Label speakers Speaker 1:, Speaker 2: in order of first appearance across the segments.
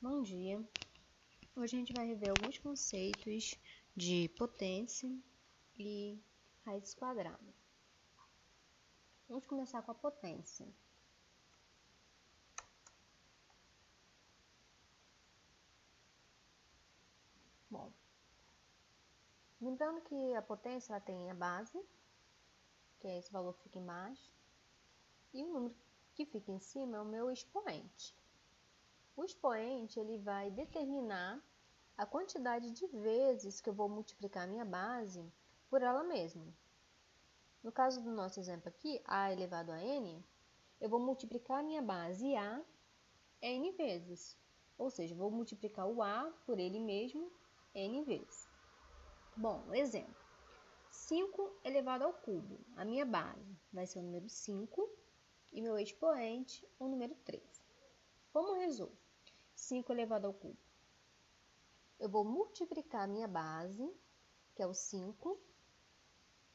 Speaker 1: Bom dia! Hoje a gente vai rever alguns conceitos de potência e raiz quadrada. Vamos começar com a potência. Bom, lembrando que a potência ela tem a base, que é esse valor que fica embaixo, e o número que fica em cima é o meu expoente. O expoente ele vai determinar a quantidade de vezes que eu vou multiplicar a minha base por ela mesma. No caso do nosso exemplo aqui, a elevado a n, eu vou multiplicar a minha base a n vezes. Ou seja, vou multiplicar o a por ele mesmo n vezes. Bom, exemplo. 5 elevado ao cubo. A minha base vai ser o número 5 e meu expoente o número 3. Como resolvo? 5 elevado ao cubo. Eu vou multiplicar a minha base, que é o 5,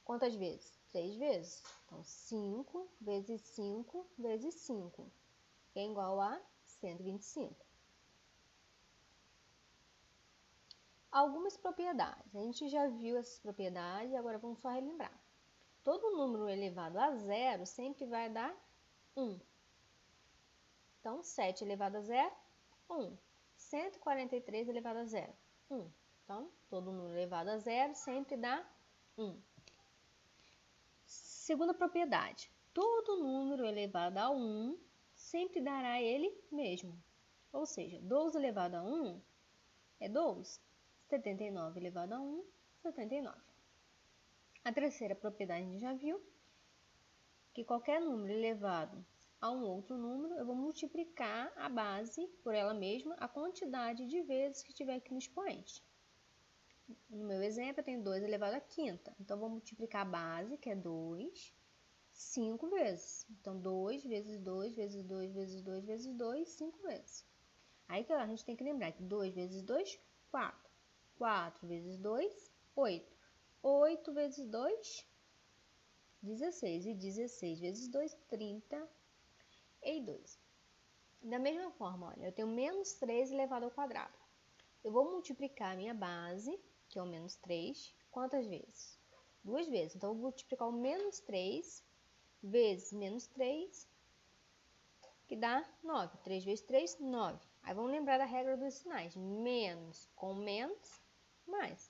Speaker 1: quantas vezes? 3 vezes. Então, 5 vezes 5 vezes 5, que é igual a 125. Algumas propriedades. A gente já viu essas propriedades, agora vamos só relembrar. Todo número elevado a zero sempre vai dar 1. Então, 7 elevado a zero, 1. 143 elevado a zero, 1. Então, todo número elevado a zero sempre dá 1. Segunda propriedade. Todo número elevado a 1 sempre dará ele mesmo. Ou seja, 12 elevado a 1 é 12. 79 elevado a 1, 79. A terceira propriedade a gente já viu, que qualquer número elevado a um outro número, eu vou multiplicar a base por ela mesma, a quantidade de vezes que tiver aqui no expoente. No meu exemplo, eu tenho 2 elevado à quinta. Então, eu vou multiplicar a base, que é 2, 5 vezes. Então, 2 vezes 2 vezes 2 vezes 2 vezes 2, 5 vezes. Aí, a gente tem que lembrar que 2 vezes 2, 4. 4 vezes 2, 8. 8 vezes 2, 16. E 16 vezes 2, 32. Da mesma forma, olha, eu tenho menos 3 elevado ao quadrado. Eu vou multiplicar a minha base, que é o menos 3, quantas vezes? 2 vezes. Então, eu vou multiplicar o menos 3 vezes menos 3, que dá 9. 3 vezes 3, 9. Aí, vamos lembrar da regra dos sinais. Menos com menos, mais.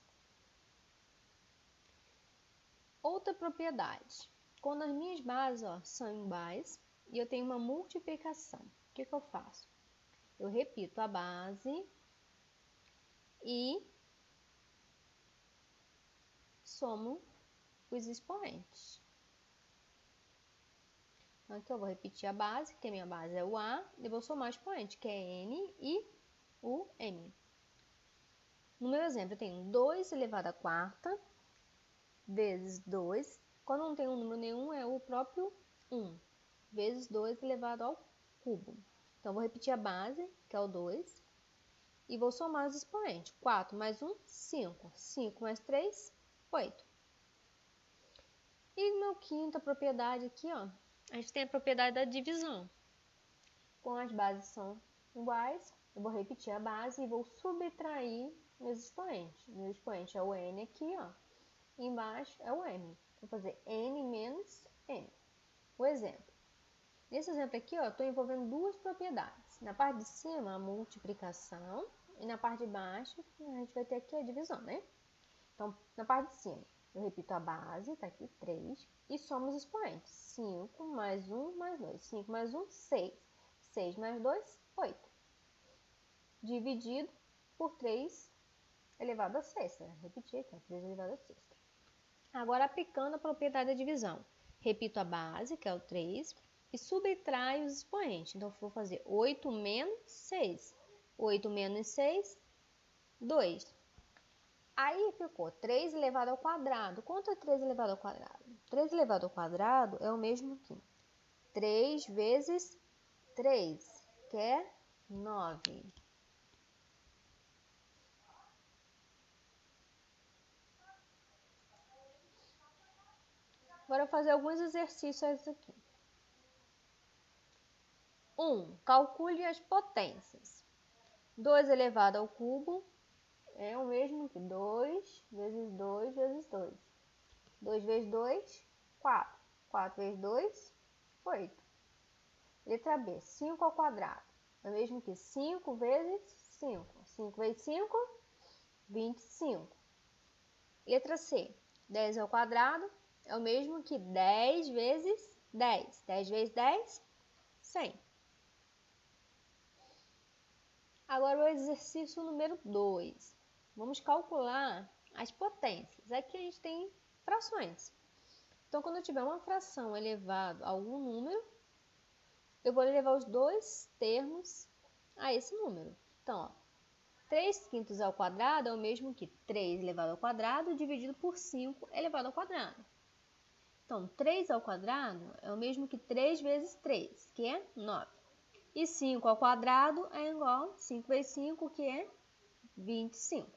Speaker 1: Outra propriedade. Quando as minhas bases são iguais e eu tenho uma multiplicação, o que eu faço? Eu repito a base e somo os expoentes. Então, aqui eu vou repetir a base, que a minha base é o A, e vou somar o expoente, que é N e o M. No meu exemplo, eu tenho 2 elevado à quarta vezes 2. Quando não tem um número nenhum, é o próprio 1, vezes 2 elevado ao cubo. Então, vou repetir a base, que é o 2, e vou somar os expoentes. 4 mais 1, 5. 5 mais 3, 8. E na quinta propriedade aqui, a gente tem a propriedade da divisão. Como as bases são iguais, eu vou repetir a base e vou subtrair meus expoentes. Meu expoente é o n aqui, e embaixo é o m. Vou fazer n menos m. O exemplo. Nesse exemplo aqui, eu estou envolvendo duas propriedades. Na parte de cima, a multiplicação, e na parte de baixo, a gente vai ter aqui a divisão, né? Então, na parte de cima, eu repito a base, tá aqui 3, e somo os expoentes. 5 mais 1 mais 2. 5 mais 1, 6. 6 mais 2, 8. Dividido por 3 elevado a sexta. Repetir aqui, 3 elevado a sexta. Agora, aplicando a propriedade da divisão. Repito a base, que é o 3, e subtraio os expoentes. Então, vou fazer 8 menos 6. 8 menos 6, 2. Aí ficou 3 elevado ao quadrado. Quanto é 3 elevado ao quadrado? 3 elevado ao quadrado é o mesmo que 3 vezes 3, que é 9. Agora eu vou fazer alguns exercícios aqui. 1. Calcule as potências. 2 elevado ao cubo é o mesmo que 2 vezes 2 vezes 2. 2 vezes 2, 4. 4 vezes 2, 8. Letra B, 5 ao quadrado. É o mesmo que 5 vezes 5. 5 vezes 5, 25. Letra C, 10 ao quadrado é o mesmo que 10 vezes 10. 10 vezes 10, 100. Agora o exercício número 2. Vamos calcular as potências. Aqui a gente tem frações. Então, quando eu tiver uma fração elevado a algum número, eu vou elevar os dois termos a esse número. Então, ó, 3 quintos ao quadrado é o mesmo que 3 elevado ao quadrado dividido por 5 elevado ao quadrado. Então, 3 ao quadrado é o mesmo que 3 vezes 3, que é 9. E 5 ao quadrado é igual a 5 vezes 5, que é 25.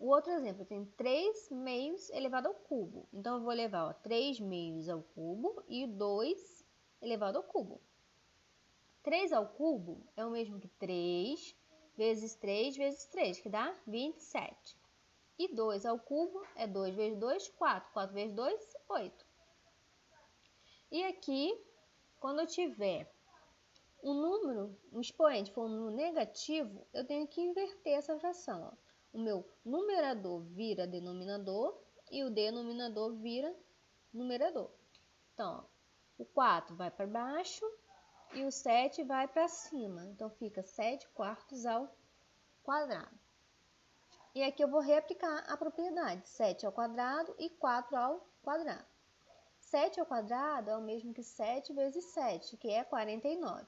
Speaker 1: O outro exemplo, eu tenho 3 meios elevado ao cubo. Então, eu vou levar 3 meios ao cubo e 2 elevado ao cubo. 3 ao cubo é o mesmo que 3 vezes 3 vezes 3, que dá 27. E 2 ao cubo é 2 vezes 2, 4. 4 vezes 2, 8. E aqui, quando eu tiver um número, um expoente for um número negativo, eu tenho que inverter essa fração. Ó. O meu numerador vira denominador e o denominador vira numerador. Então, ó, o 4 vai para baixo e o 7 vai para cima. Então, fica 7 quartos ao quadrado. E aqui eu vou reaplicar a propriedade. 7 ao quadrado e 4 ao quadrado. 7 ao quadrado é o mesmo que 7 vezes 7, que é 49.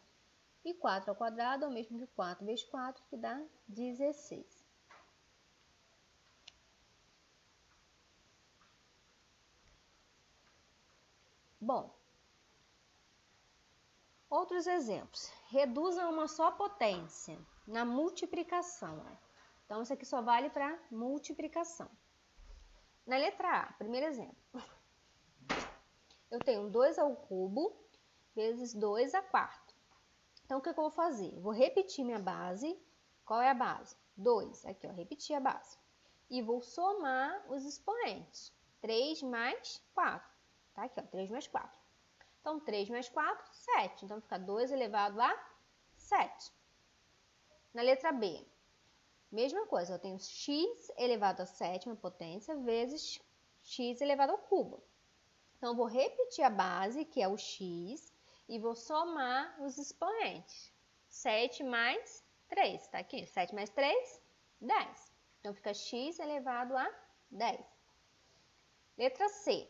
Speaker 1: E 4 ao quadrado é o mesmo que 4 vezes 4, que dá 16. Bom, outros exemplos. Reduza uma só potência na multiplicação. Então, isso aqui só vale para multiplicação. Na letra A, primeiro exemplo. Eu tenho 2 ao cubo vezes 2 a quarto. Então, o que eu vou fazer? Eu vou repetir minha base. Qual é a base? 2. Aqui, ó, repetir a base. E vou somar os expoentes. 3 mais 4. Tá aqui, ó, 3 mais 4. Então, 3 mais 4, 7. Então, fica 2 elevado a 7. Na letra B, mesma coisa. Eu tenho x elevado a sétima potência vezes x elevado ao cubo. Então, eu vou repetir a base, que é o x, e vou somar os expoentes. 7 mais 3, tá aqui. 7 mais 3, 10. Então, fica x elevado a 10. Letra C.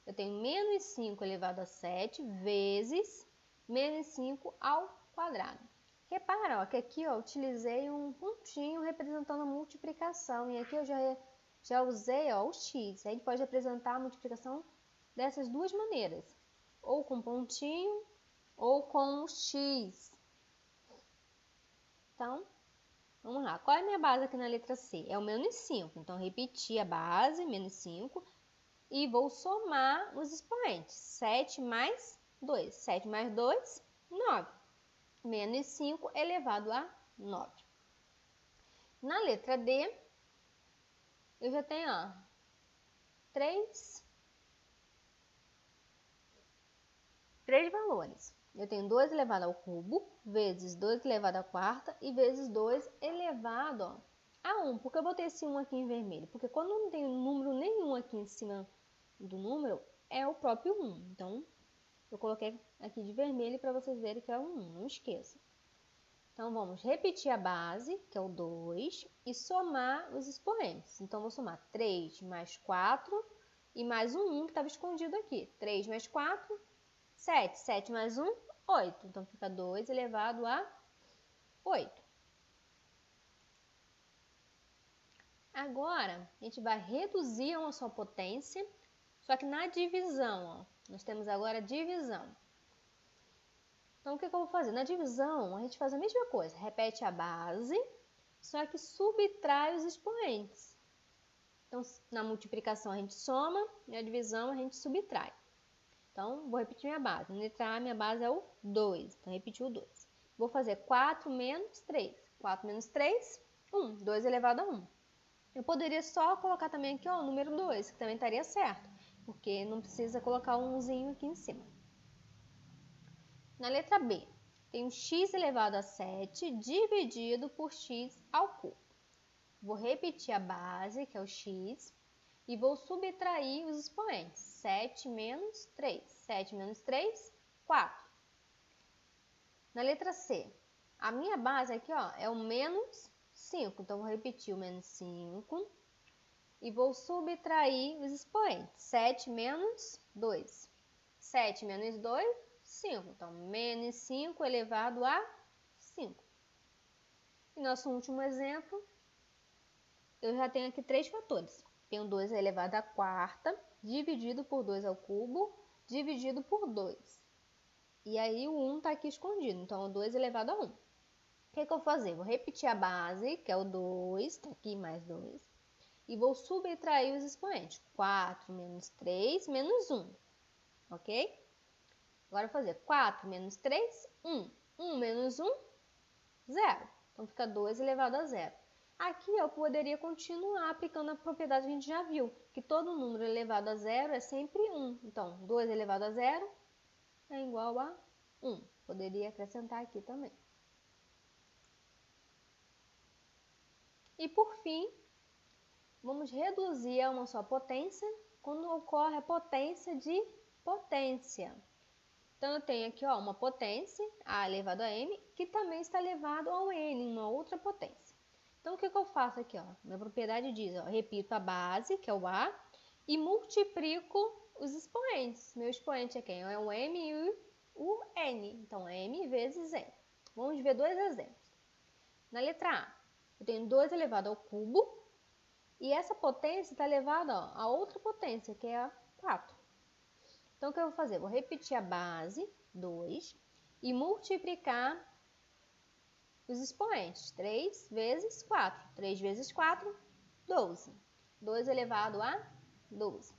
Speaker 1: Eu tenho menos 5 elevado a 7 vezes menos 5 ao quadrado. Repara, ó, que aqui eu utilizei um pontinho representando a multiplicação. E aqui eu já usei, ó, o x. A gente pode representar a multiplicação dessas duas maneiras. Ou com pontinho, ou com o x. Então, vamos lá. Qual é a minha base aqui na letra C? É o menos 5. Então, repeti a base, menos 5. E vou somar os expoentes. 7 mais 2. 7 mais 2, 9. Menos 5 elevado a 9. Na letra D, eu já tenho, ó, 3 valores. Eu tenho 2 elevado ao cubo, vezes 2 elevado à quarta e vezes 2 elevado, ó, a 1. Por que eu botei esse 1 aqui em vermelho? Porque quando não tem número nenhum aqui em cima do número, é o próprio 1. Então, eu coloquei aqui de vermelho para vocês verem que é o 1, não esqueça. Então, vamos repetir a base, que é o 2, e somar os expoentes. Então, vou somar 3 mais 4 e mais um 1 que estava escondido aqui. 3 mais 4, 7. 7 mais 1, 8. Então, fica 2 elevado a 8. Agora, a gente vai reduzir a uma só potência, só que na divisão, ó, nós temos agora a divisão. Então, o que eu vou fazer? Na divisão, a gente faz a mesma coisa. Repete a base, só que subtrai os expoentes. Então, na multiplicação a gente soma, na divisão a gente subtrai. Então, vou repetir minha base. Na letra A, minha base é o 2. Então, repetir o 2. Vou fazer 4 menos 3. 4 menos 3, 1. 2 elevado a 1. Eu poderia só colocar também aqui ó, o número 2, que também estaria certo, porque não precisa colocar um umzinho aqui em cima. Na letra B, tem o x elevado a 7 dividido por x ao cubo. Vou repetir a base, que é o x, e vou subtrair os expoentes. 7 menos 3. 7 menos 3, 4. Na letra C, a minha base aqui ó, é o menos 5. Então, vou repetir o menos 5 e vou subtrair os expoentes. 7 menos 2. 7 menos 2, 5. Então, menos 5 elevado a 5. E nosso último exemplo, eu já tenho aqui 3 fatores. Tenho 2 elevado à quarta, dividido por 2 ao cubo, dividido por 2. E aí, o 1 está aqui escondido. Então, o 2 elevado a 1. O que eu vou fazer? Vou repetir a base, que é o 2, está aqui mais 2. E vou subtrair os expoentes. 4 menos 3 menos 1. Ok? Agora eu vou fazer 4 menos 3, 1. 1 menos 1, 0. Então, fica 2 elevado a 0. Aqui eu poderia continuar aplicando a propriedade que a gente já viu, que todo número elevado a 0 é sempre 1. Então, 2 elevado a 0 é igual a 1. Poderia acrescentar aqui também. E por fim, vamos reduzir a uma só potência quando ocorre a potência de potência. Então, eu tenho aqui ó, uma potência, a elevado a m, que também está elevado ao n, uma outra potência. Então, o que eu faço aqui? Ó? Minha propriedade diz, ó, repito a base, que é o a, e multiplico os expoentes. Meu expoente é quem? É o m e o n. Então, m vezes n. Vamos ver dois exemplos. Na letra A, eu tenho 2 elevado ao cubo, e essa potência está elevada ó, a outra potência, que é a 4. Então, o que eu vou fazer? Vou repetir a base, 2, e multiplicar os expoentes. 3 vezes 4. 3 vezes 4, 12. 2 elevado a 12.